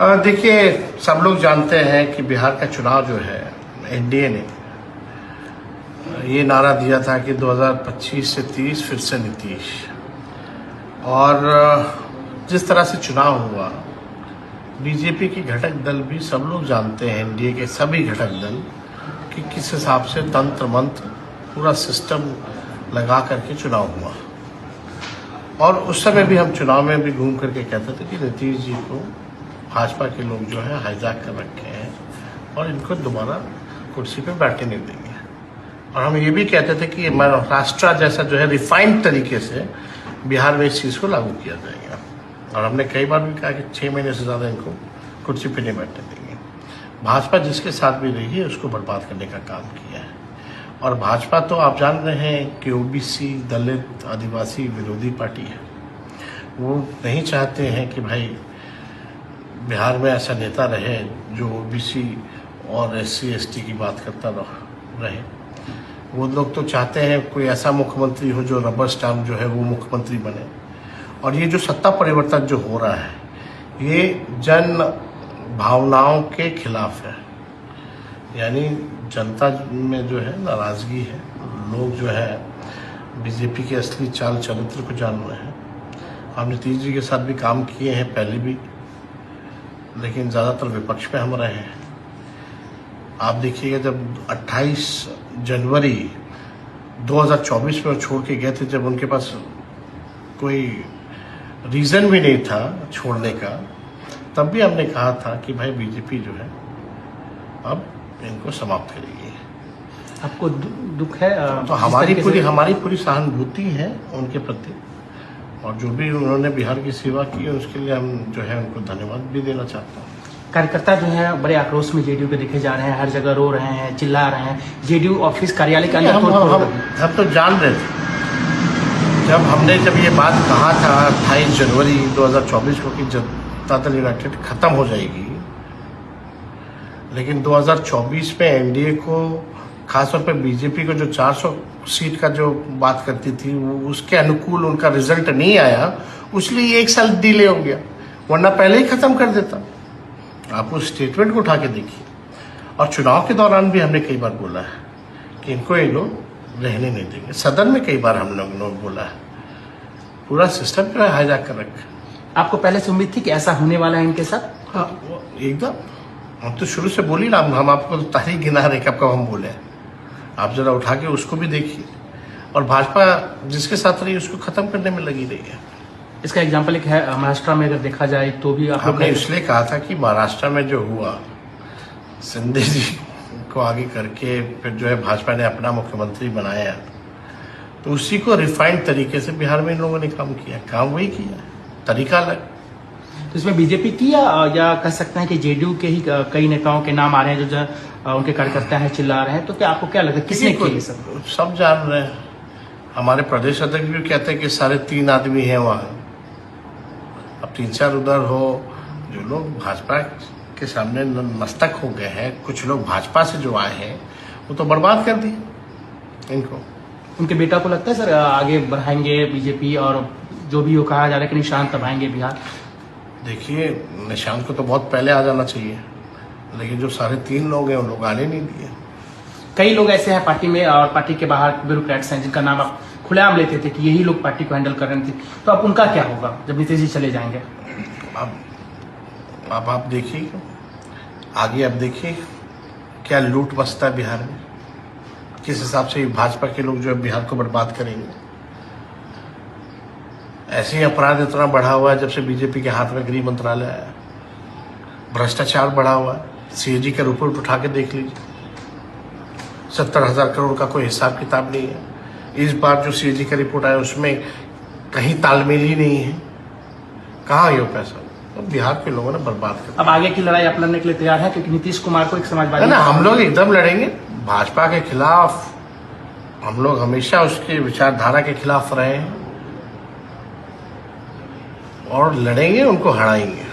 देखिए, सब लोग जानते हैं कि बिहार का चुनाव जो है एनडीए ने ये नारा दिया था कि 2025 से 30 फिर से नीतीश। और जिस तरह से चुनाव हुआ, बीजेपी के घटक दल भी सब लोग जानते हैं, एनडीए के सभी घटक दल, कि किस हिसाब से तंत्र मंत्र पूरा सिस्टम लगा करके चुनाव हुआ। और उस समय भी हम चुनाव में भी घूम करके कहते थे कि नीतीश जी को भाजपा के लोग जो है हाईजैक कर रखे हैं और इनको दोबारा कुर्सी पे बैठने नहीं देंगे। और हम ये भी कहते थे कि महाराष्ट्र जैसा जो है रिफाइंड तरीके से बिहार में इस चीज़ को लागू किया जाएगा। और हमने कई बार भी कहा कि 6 महीने से ज़्यादा इनको कुर्सी पे नहीं बैठने देंगे। भाजपा जिसके साथ भी रही है उसको बर्बाद करने का काम किया है। और भाजपा तो आप जान रहे हैं कि ओबीसी, दलित, आदिवासी विरोधी पार्टी है। वो नहीं चाहते हैं कि भाई बिहार में ऐसा नेता रहे जो ओबीसी और एससी एसटी की बात करता रहे। वो लोग तो चाहते हैं कोई ऐसा मुख्यमंत्री हो जो रबर स्टाम्प जो है वो मुख्यमंत्री बने। और ये जो सत्ता परिवर्तन जो हो रहा है ये जन भावनाओं के खिलाफ है। यानी जनता में जो है नाराज़गी है, लोग जो है बीजेपी के असली चाल चरित्र को जान रहे हैं। हम नीतीश जी के साथ भी काम किए हैं पहले भी, लेकिन ज़्यादातर विपक्ष पे हम रहे हैं। आप देखिएगा जब 28 जनवरी 2024 में छोड़ के गए थे, जब उनके पास कोई रीज़न भी नहीं था छोड़ने का, तब भी हमने कहा था कि भाई बीजेपी जो है अब इनको समाप्त करेगी। आपको दुख है? तो हमारी पूरी सहानुभूति है उनके प्रति। और जो भी उन्होंने बिहार की सेवा की है उसके लिए हम जो है उनको धन्यवाद भी देना चाहता हूँ। कार्यकर्ता जो है बड़े आक्रोश में जेडीयू के देखे जा रहे हैं, हर जगह रो रहे हैं, चिल्ला रहे हैं। जेडीयू ऑफिस कार्यालय के अंदर हम तो जान रहे थे जब ये बात कहा था 28 जनवरी 2024 को कि जनता दल यूनाइटेड खत्म हो जाएगी, लेकिन 2024 में एनडीए को खासतौर पर बीजेपी को जो 400 सीट का जो बात करती थी वो उसके अनुकूल उनका रिजल्ट नहीं आया, इसलिए 1 साल डिले हो गया, वरना पहले ही खत्म कर देता। आप उस स्टेटमेंट को उठा के देखिए। और चुनाव के दौरान भी हमने कई बार बोला है कि इनको ये लोग रहने नहीं देंगे। सदन में कई बार हम लोगों ने बोला है, पूरा सिस्टम जो है हाईजैक कर रखा है। आपको पहले से उम्मीद थी कि ऐसा होने वाला है इनके साथ? हाँ, एकदम। हम तो शुरू से बोली ना, हम आपको तो तारीख गिना रहे कब हम बोले हैं। आप जरा उठा के उसको भी देखिए। और भाजपा जिसके साथ रही उसको खत्म करने में लगी रही है। इसका एग्जाम्पल एक है महाराष्ट्र में, अगर देखा जाए तो भी हमने इसलिए कहा था कि महाराष्ट्र में जो हुआ, शिंदे जी को आगे करके फिर जो है भाजपा ने अपना मुख्यमंत्री बनाया, तो उसी को रिफाइंड तरीके से बिहार में इन लोगों ने काम वही किया, तरीका अलग। तो इसमें बीजेपी की या कह सकते हैं कि जेडीयू के ही कई नेताओं के नाम आ रहे हैं जो उनके कार्यकर्ता हैं, चिल्ला रहे हैं, तो क्या आपको क्या लगता है किसने किया? सब जान रहे हैं। हमारे प्रदेश अध्यक्ष भी कहते हैं कि 3.5 आदमी हैं वहाँ। अब 3-4 उधर हो, जो लोग भाजपा के सामने मस्तक हो गए हैं, कुछ लोग भाजपा से जो आए हैं वो तो बर्बाद कर दिए इनको। उनके बेटा को लगता है सर आगे बढ़ाएंगे बीजेपी, और जो भी वो कहा जा रहा है कि निशान दबाएंगे बिहार? देखिए, निशान को तो बहुत पहले आ जाना चाहिए, लेकिन जो 3.5 लोग हैं उन लोग आने नहीं दिए। कई लोग ऐसे हैं पार्टी में और पार्टी के बाहर ब्यूरोक्रेट्स हैं जिनका नाम आप खुलेआम लेते थे कि यही लोग पार्टी को हैंडल कर रहे थे, तो अब उनका क्या होगा जब नीतीश जी चले जाएंगे? अब आप देखिए आगे, अब देखिए क्या लूट बसता है बिहार में, किस हिसाब से भाजपा के लोग जो है बिहार को बर्बाद करेंगे। ऐसे ही अपराध इतना बढ़ा हुआ है जब से बीजेपी के हाथ में गृह मंत्रालय आया। भ्रष्टाचार बढ़ा हुआ है, सीएजी का रिपोर्ट उठा के देख लीजिए, 70,000 करोड़ का कोई हिसाब किताब नहीं है। इस बार जो सीएजी का रिपोर्ट आया उसमें कहीं तालमेल ही नहीं है। कहाँ ये पैसा? तो बिहार के लोगों ने बर्बाद कर। अब आगे की लड़ाई आप लड़ने के लिए तैयार है? क्योंकि नीतीश कुमार को एक समाजवादी ना, हम लोग एकदम लड़ेंगे भाजपा के खिलाफ। हम लोग हमेशा उसके विचारधारा के खिलाफ रहे हैं और लड़ेंगे, उनको हराएंगे।